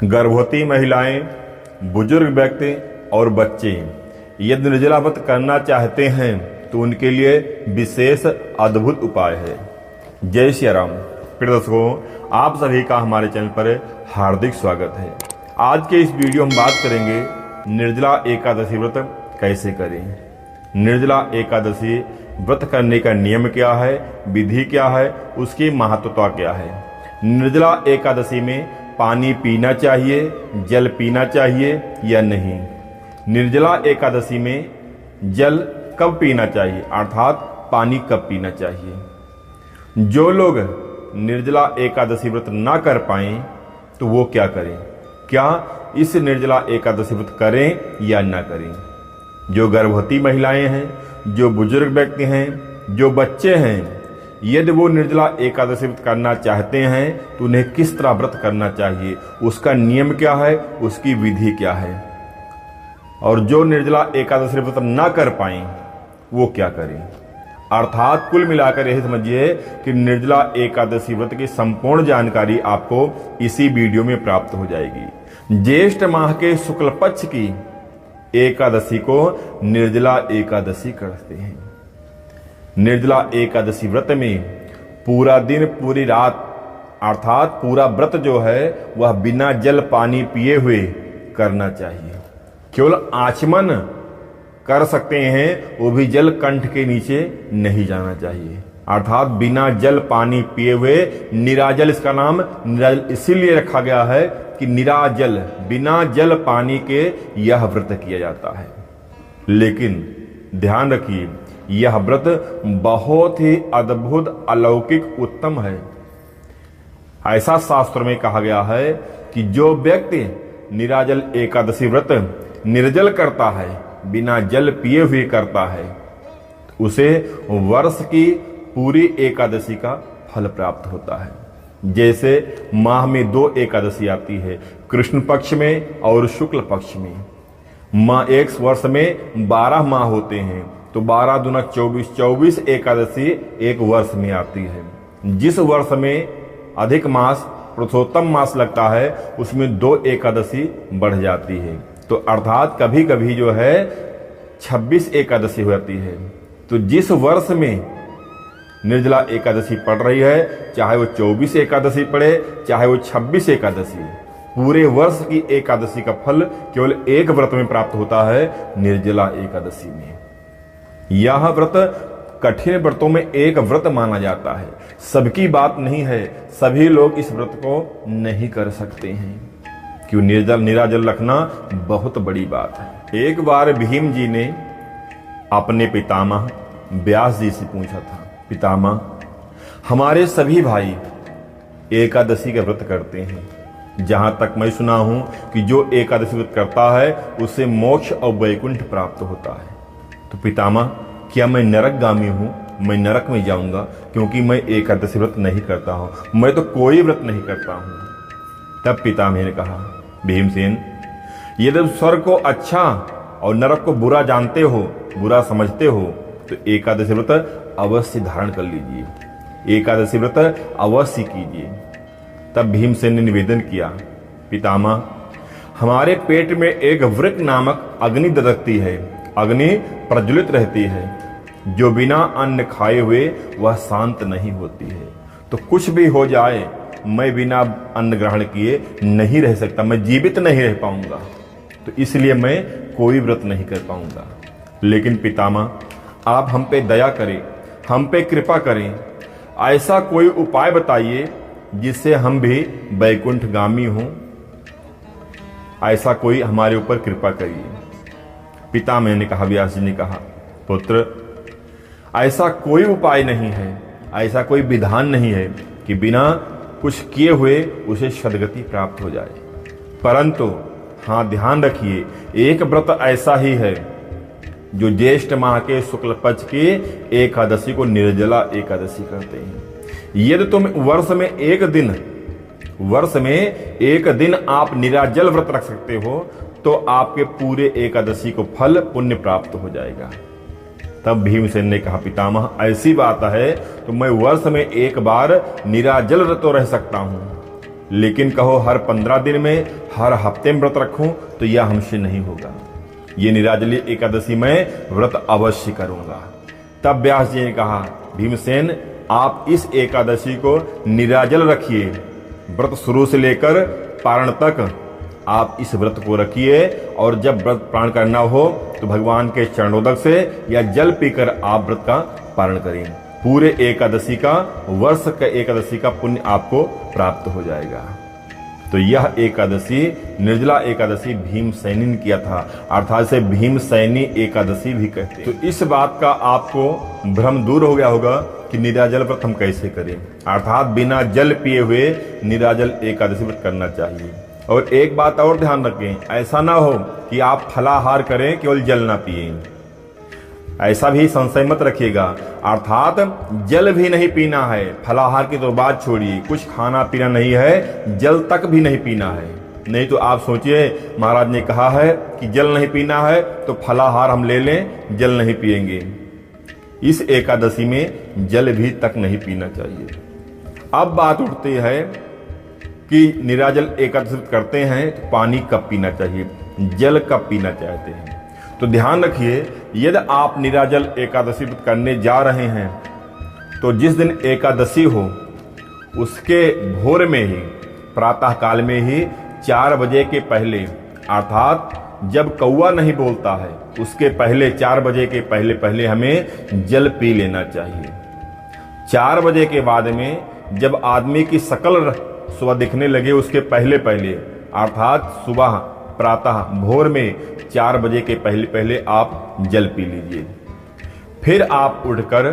गर्भवती महिलाएं, बुजुर्ग व्यक्ति और बच्चे यदि निर्जला व्रत करना चाहते हैं तो उनके लिए विशेष अद्भुत उपाय है। जय श्री राम। प्रिय दर्शकों, आप सभी का हमारे चैनल पर हार्दिक स्वागत है। आज के इस वीडियो में बात करेंगे निर्जला एकादशी व्रत कैसे करें। निर्जला एकादशी व्रत करने का नियम क्या है, विधि क्या है, उसकी महत्वता क्या है। निर्जला एकादशी में पानी पीना चाहिए, जल पीना चाहिए या नहीं। निर्जला एकादशी में जल कब पीना चाहिए, अर्थात पानी कब पीना चाहिए। जो लोग निर्जला एकादशी व्रत ना कर पाएं तो वो क्या करें, क्या इस निर्जला एकादशी व्रत करें या ना करें। जो गर्भवती महिलाएं हैं, जो बुजुर्ग व्यक्ति हैं, जो बच्चे हैं, यदि वो निर्जला एकादशी व्रत करना चाहते हैं तो उन्हें किस तरह व्रत करना चाहिए, उसका नियम क्या है, उसकी विधि क्या है। और जो निर्जला एकादशी व्रत ना कर पाए वो क्या करें। अर्थात कुल मिलाकर यही समझिए कि निर्जला एकादशी व्रत की संपूर्ण जानकारी आपको इसी वीडियो में प्राप्त हो जाएगी। ज्येष्ठ माह के शुक्ल पक्ष की एकादशी को निर्जला एकादशी कहते हैं। निर्जला एकादशी व्रत में पूरा दिन पूरी रात अर्थात पूरा व्रत जो है वह बिना जल पानी पिए हुए करना चाहिए। केवल आचमन कर सकते हैं, वो भी जल कंठ के नीचे नहीं जाना चाहिए। अर्थात बिना जल पानी पिए हुए निराजल, इसका नाम निराजल इसीलिए रखा गया है कि निराजल बिना जल पानी के यह व्रत किया जाता है। लेकिन ध्यान रखिए, यह व्रत बहुत ही अद्भुत, अलौकिक, उत्तम है। ऐसा शास्त्र में कहा गया है कि जो व्यक्ति निराजल एकादशी व्रत निर्जल करता है, बिना जल पिए हुए करता है, उसे वर्ष की पूरी एकादशी का फल प्राप्त होता है। जैसे माह में 2 एकादशी आती है, कृष्ण पक्ष में और शुक्ल पक्ष में। माह एक वर्ष में 12 माह होते हैं, तो 12 दूना 24, 24 एकादशी एक वर्ष में आती है। जिस वर्ष में अधिक मास, पुरुषोत्तम मास लगता है, उसमें 2 एकादशी बढ़ जाती है। तो अर्थात कभी कभी जो है 26 एकादशी हो जाती है। तो जिस वर्ष में निर्जला एकादशी पड़ रही है, चाहे वो 24 एकादशी पड़े, चाहे वो 26 एकादशी, पूरे वर्ष की एकादशी का फल केवल एक व्रत में प्राप्त होता है, निर्जला एकादशी में। यह व्रत कठिन व्रतों में एक व्रत माना जाता है। सबकी बात नहीं है, सभी लोग इस व्रत को नहीं कर सकते हैं, क्यों निराजल रखना बहुत बड़ी बात है। एक बार भीम जी ने अपने पितामह व्यास जी से पूछा था, पितामह, हमारे सभी भाई एकादशी का व्रत करते हैं। जहां तक मैं सुना हूं कि जो एकादशी व्रत करता है उसे मोक्ष और वैकुंठ प्राप्त होता है। तो पितामह, क्या मैं नरकगामी हूं, मैं नरक में जाऊंगा क्योंकि मैं एकादशी व्रत नहीं करता हूं, मैं तो कोई व्रत नहीं करता हूं। तब पितामह ने कहा, भीमसेन, यदि स्वर्ग को अच्छा और नरक को बुरा जानते हो, बुरा समझते हो, तो एकादशी व्रत अवश्य धारण कर लीजिए, एकादशी व्रत अवश्य कीजिए। तब भीमसेन ने निवेदन किया, पितामह, हमारे पेट में एक वृक नामक अग्नि दधकती है, अग्नि प्रज्वलित रहती है, जो बिना अन्न खाए हुए वह शांत नहीं होती है। तो कुछ भी हो जाए, मैं बिना अन्न ग्रहण किए नहीं रह सकता, मैं जीवित नहीं रह पाऊंगा, तो इसलिए मैं कोई व्रत नहीं कर पाऊंगा। लेकिन पितामह, आप हम पे दया करें, हम पे कृपा करें, ऐसा कोई उपाय बताइए जिससे हम भी वैकुंठगामी हों, ऐसा कोई हमारे ऊपर कृपा करिए। पितामह ने कहा, व्यास जी ने कहा, पुत्र, ऐसा कोई उपाय नहीं है, ऐसा कोई विधान नहीं है कि बिना कुछ किए हुए उसे सद्गति प्राप्त हो जाए। परंतु हाँ, ध्यान रखिए, एक व्रत ऐसा ही है जो ज्येष्ठ माह के शुक्ल पक्ष की एकादशी को निर्जला एकादशी कहते हैं। यदि तुम वर्ष में एक दिन आप निराजल व्रत रख सकते हो तो आपके पूरे एकादशी को फल पुण्य प्राप्त हो जाएगा। तब भीमसेन ने कहा, पितामह, ऐसी बात है तो मैं वर्ष में एक बार निराजल तो रह सकता हूं, लेकिन कहो हर 15 दिन में, हर हफ्ते में व्रत रखूं तो यह हमसे नहीं होगा। ये निराजली एकादशी में व्रत अवश्य करूंगा। तब व्यास जी ने कहा, भीमसेन आप इस एकादशी को निराजल रखिए, व्रत शुरू से लेकर पारण तक आप इस व्रत को रखिए, और जब व्रत पारण करना हो तो भगवान के चरणोदक से या जल पीकर आप व्रत का पारण करें। पूरे एकादशी का, वर्ष का एकादशी का पुण्य आपको प्राप्त हो जाएगा। तो यह एकादशी निर्जला एकादशी भीमसेनी ने किया था, अर्थात इसे भीमसेनी एकादशी भी कहते हैं। तो इस बात का आपको भ्रम दूर हो गया होगा कि निराजल व्रत हम कैसे करें, अर्थात बिना जल पिए हुए निराजल एकादशी व्रत करना चाहिए। और एक बात और ध्यान रखें, ऐसा ना हो कि आप फलाहार करें केवल जल ना पिए, ऐसा भी संशय मत रखिएगा। अर्थात जल भी नहीं पीना है, फलाहार की तो बात छोड़िए, कुछ खाना पीना नहीं है, जल तक भी नहीं पीना है। नहीं तो आप सोचिए, महाराज ने कहा है कि जल नहीं पीना है तो फलाहार हम ले लें, जल नहीं पिएंगे। इस एकादशी में जल भी तक नहीं पीना चाहिए। अब बात उठती है कि निराजल एकादशी करते हैं तो पानी कब पीना चाहिए, जल कब पीना चाहते हैं। तो ध्यान रखिए, यदि आप निराजल एकादशी करने जा रहे हैं तो जिस दिन एकादशी हो उसके भोर में ही, प्रातः काल में ही 4 बजे के पहले, अर्थात जब कौवा नहीं बोलता है उसके पहले, 4 बजे के पहले पहले हमें जल पी लेना चाहिए। 4 बजे के बाद में जब आदमी की शकल सुबह दिखने लगे उसके पहले पहले, अर्थात सुबह प्रातः भोर में 4 बजे के पहले पहले आप जल पी लीजिए। फिर आप उठकर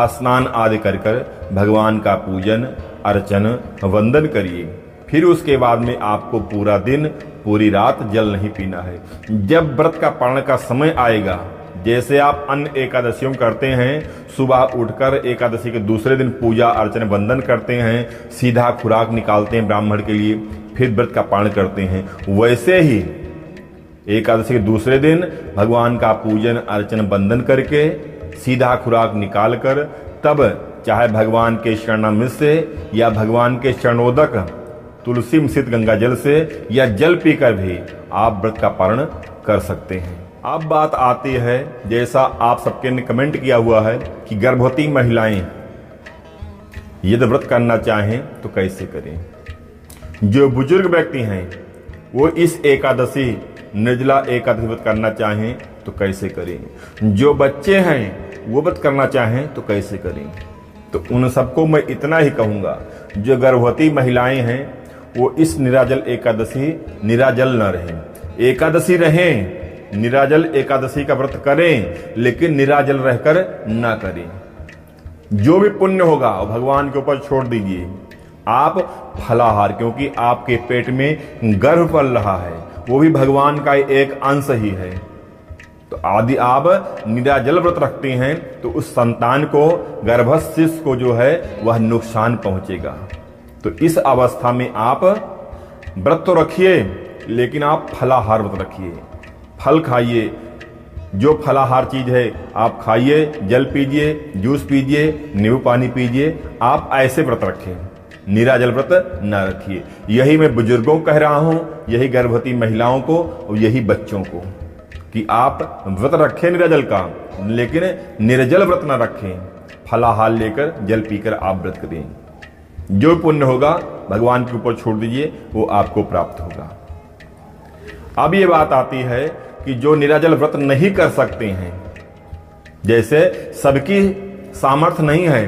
स्नान आदि कर भगवान का पूजन अर्चन वंदन करिए। फिर उसके बाद में आपको पूरा दिन पूरी रात जल नहीं पीना है। जब व्रत का पारण का समय आएगा, जैसे आप अन्य एकादशियों करते हैं, सुबह उठकर एकादशी के दूसरे दिन पूजा अर्चना वंदन करते हैं, सीधा खुराक निकालते हैं ब्राह्मण के लिए, फिर व्रत का पारण करते हैं, वैसे ही एकादशी के दूसरे दिन भगवान का पूजन अर्चन वंदन करके सीधा खुराक निकाल कर, तब चाहे भगवान के चरणामृत से या भगवान के चरणोदक तुलसी मिश्रित गंगा जल से या जल पीकर भी आप व्रत का पारण कर सकते हैं। अब बात आती है, जैसा आप सबके ने कमेंट किया हुआ है कि गर्भवती महिलाएं यदि व्रत करना चाहें तो कैसे करें। जो बुजुर्ग व्यक्ति हैं वो इस एकादशी निर्जला एकादशी व्रत करना चाहें तो कैसे करें। जो बच्चे हैं वो व्रत करना चाहें तो कैसे करें। तो उन सबको मैं इतना ही कहूंगा, जो गर्भवती महिलाएं हैं वो इस निराजल एकादशी निराजल न रहें। एकादशी रहें, निराजल एकादशी का व्रत करें, लेकिन निराजल रहकर ना करें। जो भी पुण्य होगा वो भगवान के ऊपर छोड़ दीजिए। आप फलाहार, क्योंकि आपके पेट में गर्भ पल रहा है, वो भी भगवान का एक अंश ही है। तो आदि आप निराजल व्रत रखते हैं तो उस संतान को, गर्भस्थ शिशु को जो है वह नुकसान पहुंचेगा। तो इस अवस्था में आप व्रत तो रखिए, लेकिन आप फलाहार व्रत रखिए, फल खाइए। जो फलाहार चीज है आप खाइए, जल पीजिए, जूस पीजिए, नींबू पानी पीजिए। आप ऐसे व्रत रखें, निराजल व्रत न रखिए। यही मैं बुजुर्गों को कह रहा हूं, यही गर्भवती महिलाओं को और यही बच्चों को, कि आप व्रत रखें निराजल का, लेकिन निर्जल व्रत न रखें। फलाहार लेकर जल पीकर आप व्रत करें। जो पुण्य होगा भगवान के ऊपर छोड़ दीजिए, वो आपको प्राप्त होगा। अब ये बात आती है कि जो निराजल व्रत नहीं कर सकते हैं, जैसे सबकी सामर्थ्य नहीं है,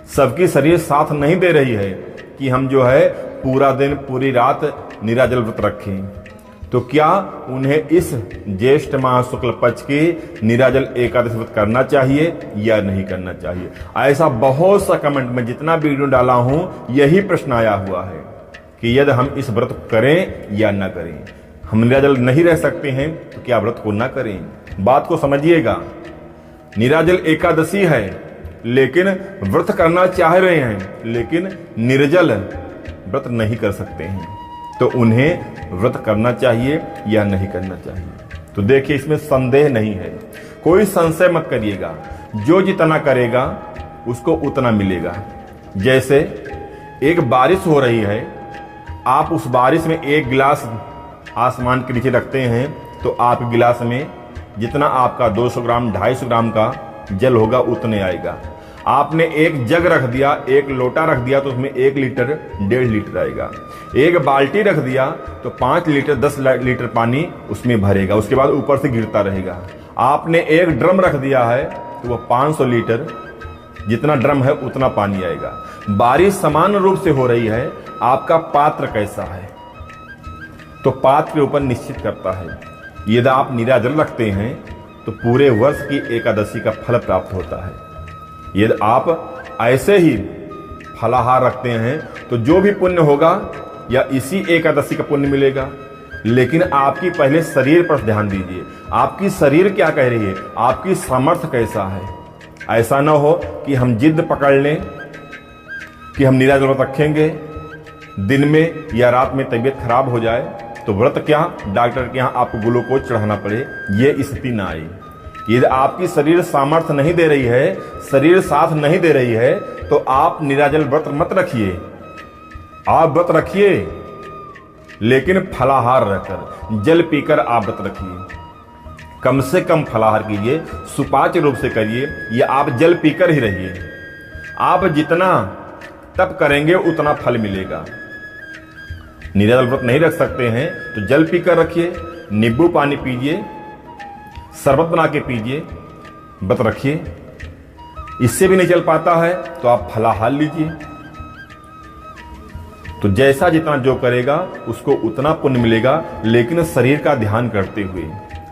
सबकी शरीर साथ नहीं दे रही है कि हम जो है पूरा दिन पूरी रात निराजल व्रत रखें, तो क्या उन्हें इस ज्येष्ठ माह शुक्ल पक्ष की निराजल एकादशी व्रत करना चाहिए या नहीं करना चाहिए। ऐसा बहुत सा कमेंट में जितना वीडियो डाला हूं, यही प्रश्न आया हुआ है कि यदि हम इस व्रत को करें या न करें। हम निराजल नहीं रह सकते हैं तो क्या व्रत को न करें। बात को समझिएगा, निराजल एकादशी है लेकिन व्रत करना चाह रहे हैं, लेकिन निर्जल व्रत नहीं कर सकते हैं, तो उन्हें व्रत करना चाहिए या नहीं करना चाहिए। तो देखिए, इसमें संदेह नहीं है, कोई संशय मत करिएगा। जो जितना करेगा उसको उतना मिलेगा। जैसे एक बारिश हो रही है, आप उस बारिश में एक गिलास आसमान के नीचे रखते हैं तो आप गिलास में जितना आपका 200 ग्राम 250 ग्राम का जल होगा उतने आएगा। आपने एक जग रख दिया, एक लोटा रख दिया तो उसमें 1 लीटर 1.5 लीटर आएगा। एक बाल्टी रख दिया तो 5 लीटर 10 लीटर पानी उसमें भरेगा, उसके बाद ऊपर से गिरता रहेगा। आपने एक ड्रम रख दिया है तो वह 500 लीटर जितना ड्रम है उतना पानी आएगा। बारिश समान रूप से हो रही है, आपका पात्र कैसा है तो पात्र के ऊपर निश्चित करता है। यदि आप नीराजल रखते हैं तो पूरे वर्ष की एकादशी का फल प्राप्त होता है। यदि आप ऐसे ही फलाहार रखते हैं तो जो भी पुण्य होगा या इसी एकादशी का पुण्य मिलेगा। लेकिन आपकी पहले शरीर पर ध्यान दीजिए, आपकी शरीर क्या कह रही है, आपकी सामर्थ्य कैसा है। ऐसा ना हो कि हम जिद पकड़ लें कि हम निराजल व्रत रखेंगे, दिन में या रात में तबीयत खराब हो जाए तो व्रत क्या डॉक्टर के यहाँ आपको ग्लूकोज चढ़ाना पड़े, ये स्थिति ना आए। यदि आपकी शरीर सामर्थ्य नहीं दे रही है, शरीर साथ नहीं दे रही है तो आप निराजल व्रत मत रखिए। आप व्रत रखिए लेकिन फलाहार रहकर, जल पीकर आप व्रत रखिए। कम से कम फलाहार कीजिए, सुपाच्य रूप से करिए, या आप जल पीकर ही रहिए। आप जितना तप करेंगे उतना फल मिलेगा। निराजल व्रत नहीं रख सकते हैं तो जल पीकर रखिए, नींबू पानी पीजिए, शरबत बना के पीजिए, व्रत रखिए। इससे भी नहीं चल पाता है तो आप फलाहार लीजिए। तो जैसा जितना जो करेगा उसको उतना पुण्य मिलेगा, लेकिन शरीर का ध्यान करते हुए।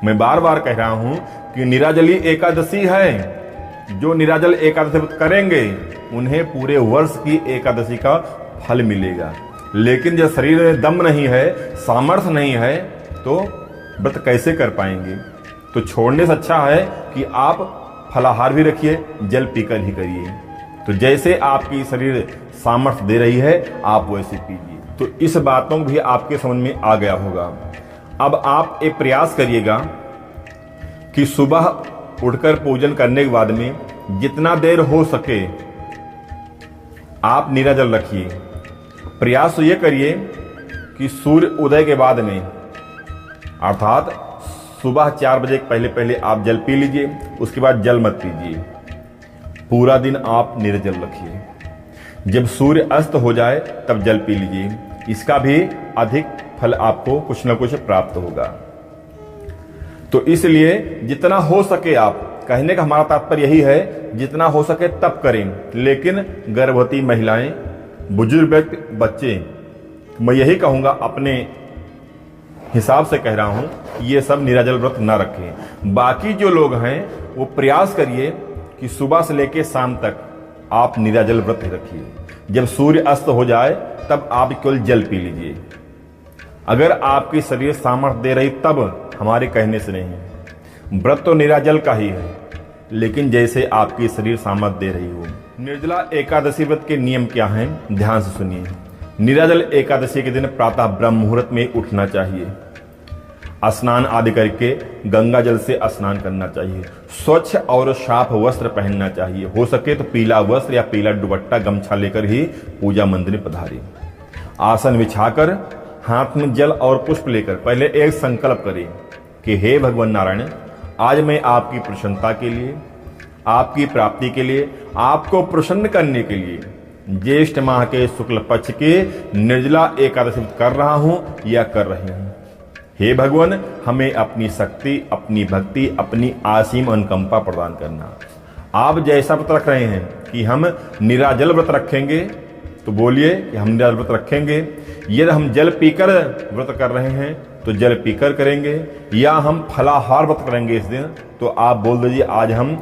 मैं बार बार कह रहा हूं कि निराजली एकादशी है। जो निराजल एकादशी व्रत करेंगे उन्हें पूरे वर्ष की एकादशी का फल मिलेगा। लेकिन जब शरीर में दम नहीं है, सामर्थ्य नहीं है तो व्रत कैसे कर पाएंगे। तो छोड़ने से अच्छा है कि आप फलाहार भी रखिए, जल पीकर ही करिए। तो जैसे आपकी शरीर सामर्थ्य दे रही है आप वैसे पीजिए। तो इस बातों को भी आपके समझ में आ गया होगा। अब आप एक प्रयास करिएगा कि सुबह उठकर पूजन करने के बाद में जितना देर हो सके आप निराजल रखिए। प्रयास तो ये करिए कि सूर्य उदय के बाद में, अर्थात सुबह 4 बजे पहले पहले आप जल पी लीजिए, उसके बाद जल मत पीजिए। पूरा दिन आप निर्जल रखिए। जब सूर्य अस्त हो जाए तब जल पी लीजिए। इसका भी अधिक फल आपको कुछ न कुछ प्राप्त होगा। तो इसलिए जितना हो सके आप, कहने का हमारा तात्पर्य यही है, जितना हो सके तब करें। लेकिन गर्भवती महिलाएं, बुजुर्ग व्यक्ति, बच्चे, मैं यही कहूंगा, अपने हिसाब से कह रहा हूं, ये सब निराजल व्रत ना रखें। बाकी जो लोग हैं वो प्रयास करिए कि सुबह से लेकर शाम तक आप निराजल व्रत रखिए। जब सूर्य अस्त हो जाए तब आप केवल जल पी लीजिए। अगर आपकी शरीर सामर्थ्य दे रही तब, हमारे कहने से नहीं। व्रत तो निराजल का ही है, लेकिन जैसे आपकी शरीर सामर्थ्य दे रही हो। निर्जला एकादशी व्रत के नियम क्या हैं, ध्यान से सुनिए। निराजल एकादशी के दिन प्रातः ब्रह्म मुहूर्त में उठना चाहिए। स्नान आदि करके गंगा जल से स्नान करना चाहिए। स्वच्छ और साफ वस्त्र पहनना चाहिए। हो सके तो पीला वस्त्र या पीला दुपट्टा गमछा लेकर ही पूजा मंदिर में पधारें। आसन बिछाकर हाथ में जल और पुष्प लेकर पहले एक संकल्प करें कि हे भगवान नारायण, आज मैं आपकी प्रसन्नता के लिए, आपकी प्राप्ति के लिए, आपको प्रसन्न करने के लिए ज्येष्ठ माह के शुक्ल पक्ष के निर्जला एकादशी कर रहा हूं या कर रही हूं। हे भगवान, हमें अपनी शक्ति, अपनी भक्ति, अपनी असीम अनुकंपा प्रदान करना। आप जैसा व्रत रख रहे हैं कि हम निराजल व्रत रखेंगे तो बोलिए कि हम निराजल व्रत रखेंगे। यदि हम जल पीकर व्रत कर रहे हैं तो जल पीकर करेंगे, या हम फलाहार व्रत करेंगे इस दिन तो आप बोल दीजिए आज हम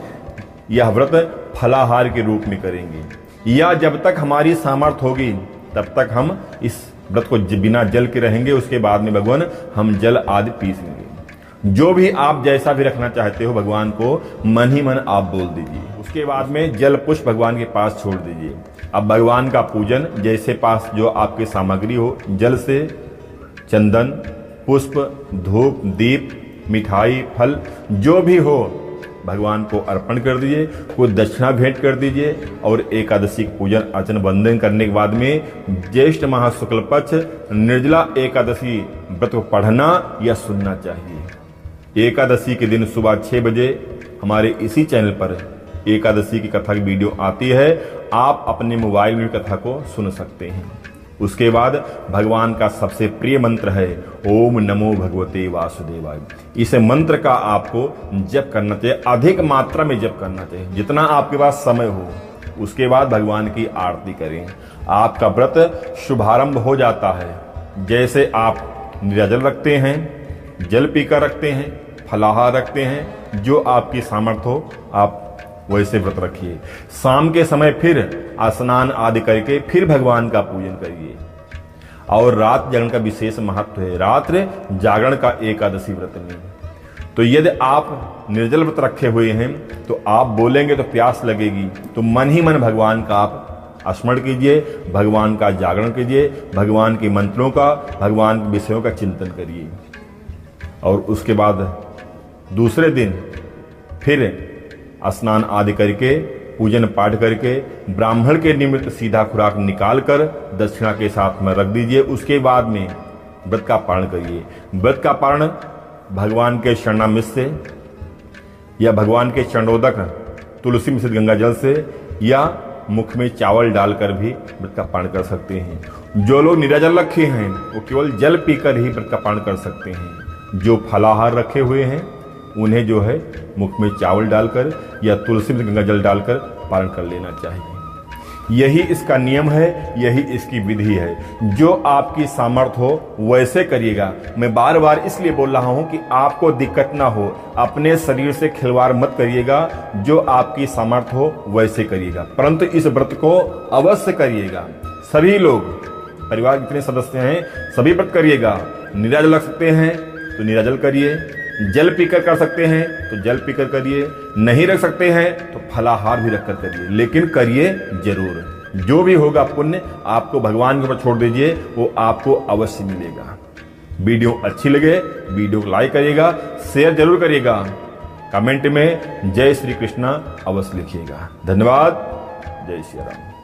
यह व्रत फलाहार के रूप में करेंगे। या जब तक हमारी सामर्थ्य होगी तब तक हम इस व्रत को बिना जल के रहेंगे। उसके बाद में भगवान हम जल आदि पी लेंगे। जो भी आप जैसा भी रखना चाहते हो भगवान को मन ही मन आप बोल दीजिए। उसके बाद में जल पुष्प भगवान के पास छोड़ दीजिए। अब भगवान का पूजन जैसे पास जो आपकी सामग्री हो, जल से चंदन, पुष्प, धूप, दीप, मिठाई, फल जो भी हो भगवान को अर्पण कर दीजिए, कोई दक्षिणा भेंट कर दीजिए और एकादशी पूजन अर्चन वंदन करने के बाद में ज्येष्ठ माह शुक्ल पक्ष निर्जला एकादशी व्रत को पढ़ना या सुनना चाहिए। एकादशी के दिन सुबह 6 बजे हमारे इसी चैनल पर एकादशी की कथा की वीडियो आती है, आप अपने मोबाइल में कथा को सुन सकते हैं। उसके बाद भगवान का सबसे प्रिय मंत्र है ओम नमो भगवते वासुदेवाय। इस मंत्र का आपको जप करना चाहिए, अधिक मात्रा में जप करना चाहिए, जितना आपके पास समय हो। उसके बाद भगवान की आरती करें, आपका व्रत शुभारंभ हो जाता है। जैसे आप निर्जल रखते हैं, जल पीकर रखते हैं, फलाहार रखते हैं, जो आपकी सामर्थ्य हो आप वैसे व्रत रखिए। शाम के समय फिर स्नान आदि करके फिर भगवान का पूजन करिए। और रात जागरण का विशेष महत्व है, रात्रि जागरण का एकादशी व्रत में। तो यदि आप निर्जल व्रत रखे हुए हैं तो आप बोलेंगे तो प्यास लगेगी, तो मन ही मन भगवान का आप स्मरण कीजिए, भगवान का जागरण कीजिए, भगवान के मंत्रों का, भगवान के विषयों का चिंतन करिए। और उसके बाद दूसरे दिन फिर स्नान आदि करके पूजन पाठ करके ब्राह्मण के निमित्त सीधा खुराक निकालकर दक्षिणा के साथ में रख दीजिए। उसके बाद में व्रत का पारण करिए। व्रत का पारण भगवान के शरणामृत से या भगवान के चरणोदक तुलसी मिश्रित गंगा जल से या मुख में चावल डालकर भी व्रत का पारण कर सकते हैं। जो लोग निराजल रखे हैं वो केवल जल पीकर ही व्रत का पारण कर सकते हैं। जो फलाहार रखे हुए हैं उन्हें जो है मुख में चावल डालकर या तुलसी में गंगा जल डालकर पारण कर लेना चाहिए। यही इसका नियम है, यही इसकी विधि है। जो आपकी सामर्थ्य हो वैसे करिएगा। मैं बार बार इसलिए बोल रहा हूं कि आपको दिक्कत ना हो, अपने शरीर से खिलवाड़ मत करिएगा। जो आपकी सामर्थ्य हो वैसे करिएगा, परंतु इस व्रत को अवश्य करिएगा। सभी लोग, परिवार के जितने सदस्य हैं सभी व्रत करिएगा। निराजल रख सकते हैं तो निराजल करिए, जल पीकर कर सकते हैं तो जल पीकर करिए, नहीं रख सकते हैं तो फलाहार भी रखकर करिए, लेकिन करिए जरूर। जो भी होगा पुण्य आपको भगवान के ऊपर छोड़ दीजिए, वो आपको अवश्य मिलेगा। वीडियो अच्छी लगे वीडियो को लाइक करिएगा, शेयर जरूर करिएगा, कमेंट में जय श्री कृष्णा अवश्य लिखिएगा। धन्यवाद। जय श्री राम।